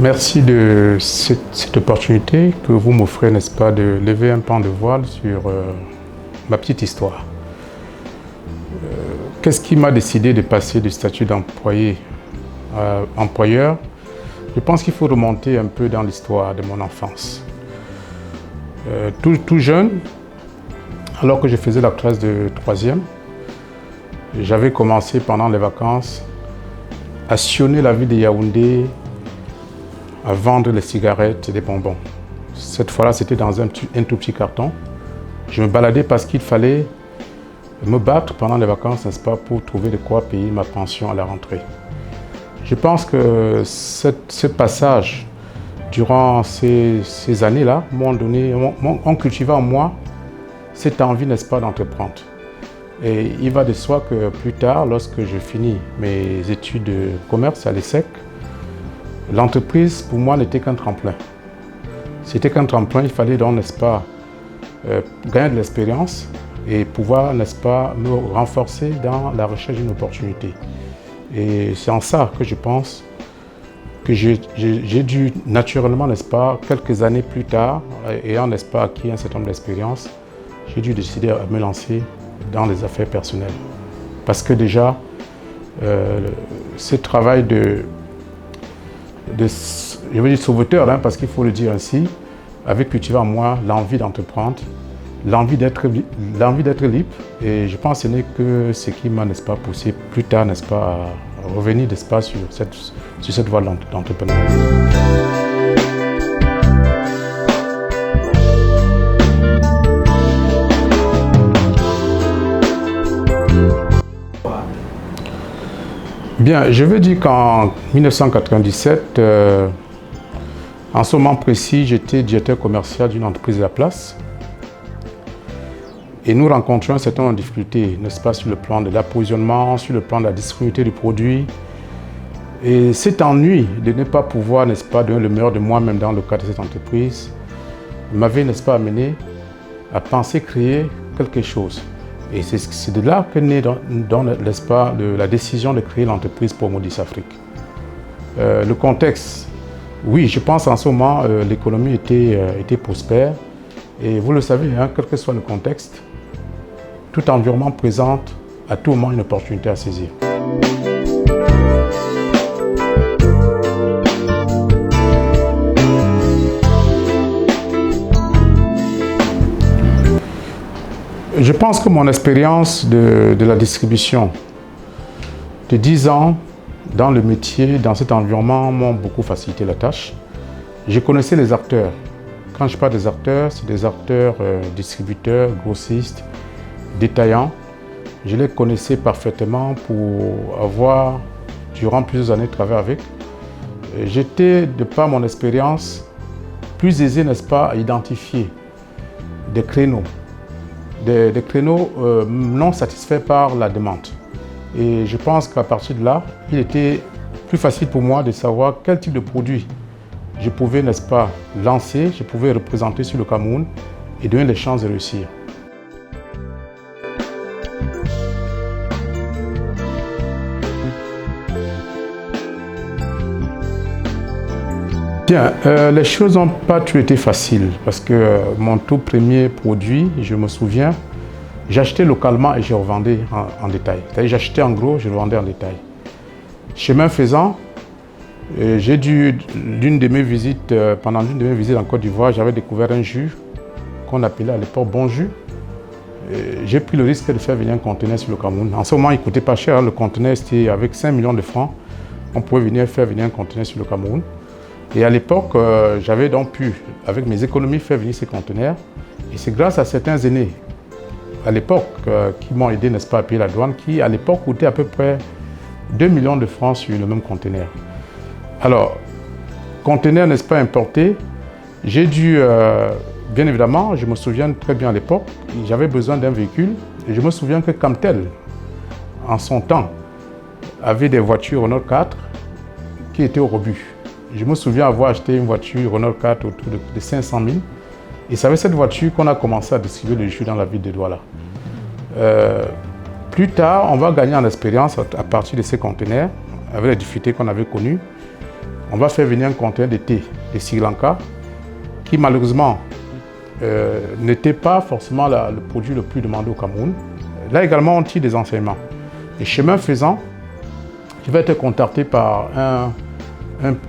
Merci de cette opportunité que vous m'offrez, n'est-ce pas, de lever un pan de voile sur ma petite histoire. Qu'est-ce qui m'a décidé de passer du statut d'employé à employeur? Je pense qu'il faut remonter un peu dans l'histoire de mon enfance. Tout jeune, alors que je faisais la classe de 3e, j'avais commencé pendant les vacances à sillonner la ville de Yaoundé, à vendre les cigarettes et des bonbons. Cette fois-là, c'était dans un tout petit carton. Je me baladais parce qu'il fallait me battre pendant les vacances, n'est-ce pas, pour trouver de quoi payer ma pension à la rentrée. Je pense que ce passage, durant ces années-là, ont cultivé en moi cette envie, n'est-ce pas, d'entreprendre. Et il va de soi que plus tard, lorsque je finis mes études de commerce à l'ESSEC, l'entreprise, pour moi, n'était qu'un tremplin. C'était qu'un tremplin, il fallait donc, n'est-ce pas, gagner de l'expérience et pouvoir, n'est-ce pas, me renforcer dans la recherche d'une opportunité. Et c'est en ça que je pense que j'ai dû naturellement, n'est-ce pas, quelques années plus tard, ayant, n'est-ce pas, acquis un certain nombre d'expériences, j'ai dû décider à me lancer dans les affaires personnelles. Parce que déjà, ce travail je veux dire sauveteur, hein, parce qu'il faut le dire ainsi, avait cultivé en moi l'envie d'entreprendre, l'envie d'être libre, et je pense que ce n'est que ce qui m'a, n'est-ce pas, poussé plus tard, n'est-ce pas, à revenir, n'est-ce pas, sur cette voie d'entrepreneuriat. Bien, je veux dire qu'en 1997, en ce moment précis, j'étais directeur commercial d'une entreprise de la place. Et nous rencontrions un certain nombre de difficultés, n'est-ce pas, sur le plan de l'approvisionnement, sur le plan de la disponibilité du produit. Et cet ennui de ne pas pouvoir, n'est-ce pas, donner le meilleur de moi-même dans le cadre de cette entreprise, m'avait, n'est-ce pas, amené à penser créer quelque chose. Et c'est de là que naît, n'est-ce pas, la décision de créer l'entreprise Promodis Afrique. Le contexte, oui, je pense en ce moment, l'économie était prospère. Et vous le savez, hein, quel que soit le contexte, tout environnement présente à tout moment une opportunité à saisir. Je pense que mon expérience de la distribution de 10 ans dans le métier, dans cet environnement, m'ont beaucoup facilité la tâche. Je connaissais les acteurs. Quand je parle des acteurs, c'est des acteurs distributeurs, grossistes, détaillants. Je les connaissais parfaitement pour avoir, durant plusieurs années, travaillé avec. J'étais, de par mon expérience, plus aisé, n'est-ce pas, à identifier des créneaux. Des créneaux non satisfaits par la demande. Et je pense qu'à partir de là, il était plus facile pour moi de savoir quel type de produit je pouvais, n'est-ce pas, lancer, je pouvais représenter sur le Cameroun et donner les chances de réussir. Bien, les choses n'ont pas tout été faciles parce que mon tout premier produit, je me souviens, j'achetais localement et je revendais en détail. C'est-à-dire j'achetais en gros, je revendais en détail. Chemin faisant, j'ai dû, pendant l'une de mes visites en Côte d'Ivoire, j'avais découvert un jus qu'on appelait à l'époque Bon Jus. J'ai pris le risque de faire venir un conteneur sur le Cameroun. En ce moment, il ne coûtait pas cher, hein. Le conteneur, c'était avec 5 millions de francs. On pouvait faire venir un conteneur sur le Cameroun. Et à l'époque, j'avais donc pu, avec mes économies, faire venir ces conteneurs. Et c'est grâce à certains aînés, à l'époque, qui m'ont aidé, n'est-ce pas, à payer la douane, qui, à l'époque, coûtait à peu près 2 millions de francs sur le même conteneur. Alors, conteneur, n'est-ce pas, importé, j'ai dû, bien évidemment, je me souviens très bien à l'époque, j'avais besoin d'un véhicule. Et je me souviens que Camtel, en son temps, avait des voitures Renault 4 qui étaient au rebut. Je me souviens avoir acheté une voiture Renault 4 autour de 500 000. Et c'est avec cette voiture qu'on a commencé à distribuer le jus dans la ville de Douala. Plus tard, on va gagner en expérience à partir de ces conteneurs, avec les difficultés qu'on avait connues. on va faire venir un conteneur de thé de Sri Lanka qui malheureusement n'était pas forcément le produit le plus demandé au Cameroun. Là également, on tire des enseignements. Et chemin faisant, je vais être contacté par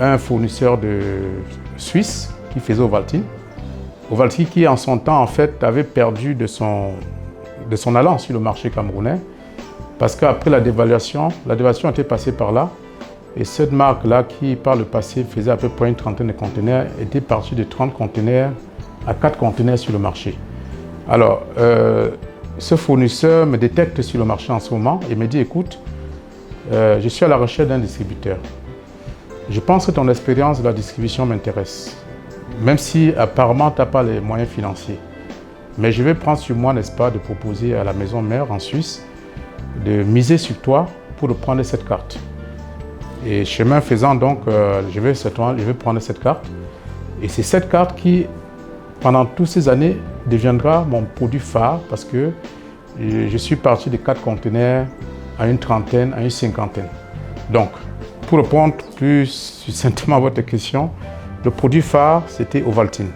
un fournisseur de Suisse qui faisait Ovaltine. Ovaltine qui, en son temps, en fait, avait perdu de son allant sur le marché camerounais parce qu'après la dévaluation était passée par là. Et cette marque-là, qui par le passé faisait à peu près une trentaine de conteneurs, était partie de 30 conteneurs à 4 conteneurs sur le marché. Alors, ce fournisseur me détecte sur le marché en ce moment et me dit, écoute, je suis à la recherche d'un distributeur. Je pense que ton expérience de la distribution m'intéresse, même si apparemment tu n'as pas les moyens financiers. Mais je vais prendre sur moi, n'est-ce pas, de proposer à la maison mère en Suisse de miser sur toi pour prendre cette carte. Et chemin faisant, donc, je vais prendre cette carte. Et c'est cette carte qui, pendant toutes ces années, deviendra mon produit phare parce que je suis parti de 4 conteneurs à une trentaine, à une cinquantaine. Donc, pour répondre plus succinctement à votre question, le produit phare, c'était Ovaltine,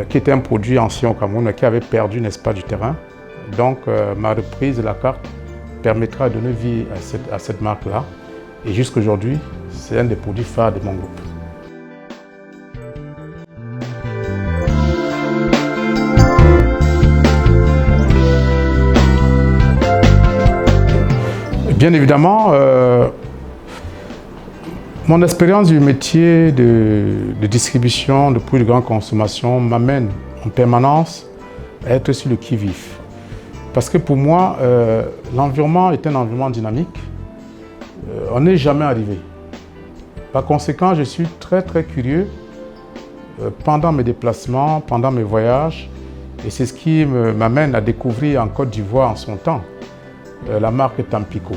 qui était un produit ancien au Cameroun, mais qui avait perdu, n'est-ce pas, du terrain. Donc, ma reprise de la carte permettra de donner vie à cette marque-là. Et jusqu'à aujourd'hui, c'est un des produits phares de mon groupe. Bien évidemment, mon expérience du métier de distribution de produits de grande consommation m'amène en permanence à être sur le qui-vive. Parce que pour moi, l'environnement est un environnement dynamique. On n'est jamais arrivé. Par conséquent, je suis très curieux pendant mes déplacements, pendant mes voyages. Et c'est ce qui m'amène à découvrir en Côte d'Ivoire en son temps la marque Tampico.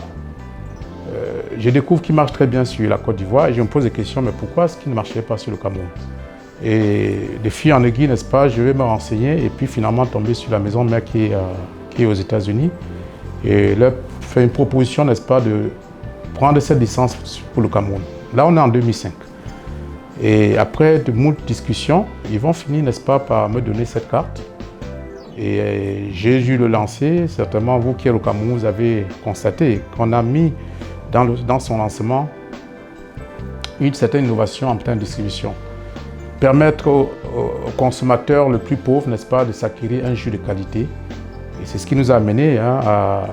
Je découvre qu'il marche très bien sur la Côte d'Ivoire et je me pose des questions, mais pourquoi est-ce qu'il ne marchait pas sur le Cameroun? Et de fil en aiguille, n'est-ce pas, je vais me renseigner et puis finalement tomber sur la maison mère qui est aux États-Unis et leur faire une proposition, n'est-ce pas, de prendre cette licence pour le Cameroun. Là, on est en 2005. Et après de moult discussions, ils vont finir, n'est-ce pas, par me donner cette carte. Et j'ai dû le lancer. Certainement, vous qui êtes au Cameroun, vous avez constaté qu'on a mis dans son lancement une certaine innovation en termes de distribution. Permettre au consommateur le plus pauvre, n'est-ce pas, de s'acquérir un jus de qualité. Et c'est ce qui nous a amené à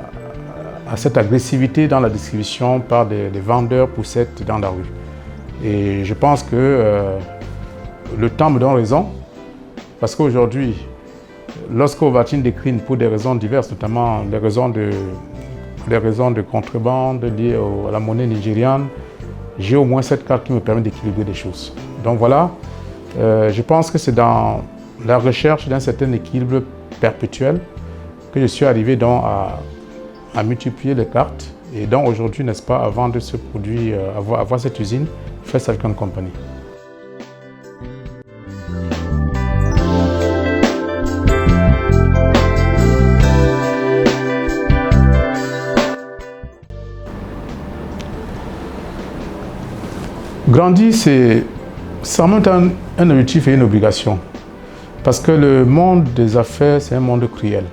cette agressivité dans la distribution par des vendeurs poussettes dans la rue. Et je pense que le temps me donne raison, parce qu'aujourd'hui, lorsque Ovaltine décline pour des raisons diverses, notamment des raisons de contrebande liées à la monnaie nigériane, j'ai au moins cette carte qui me permet d'équilibrer des choses. Donc voilà, je pense que c'est dans la recherche d'un certain équilibre perpétuel que je suis arrivé donc à multiplier les cartes et donc aujourd'hui, n'est-ce pas, à vendre ce produit, avoir cette usine, First African Company. Grandir, c'est en même temps un objectif et une obligation. Parce que le monde des affaires, c'est un monde cruel.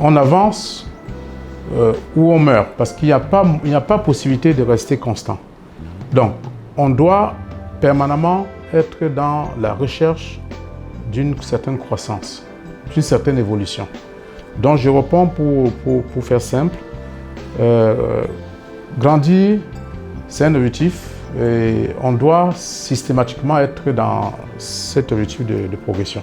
On avance ou on meurt, parce qu'il n'y a pas possibilité de rester constant. Donc, on doit permanemment être dans la recherche d'une certaine croissance, d'une certaine évolution. Donc, je réponds pour faire simple. Grandir, c'est un objectif et on doit systématiquement être dans cet objectif de progression.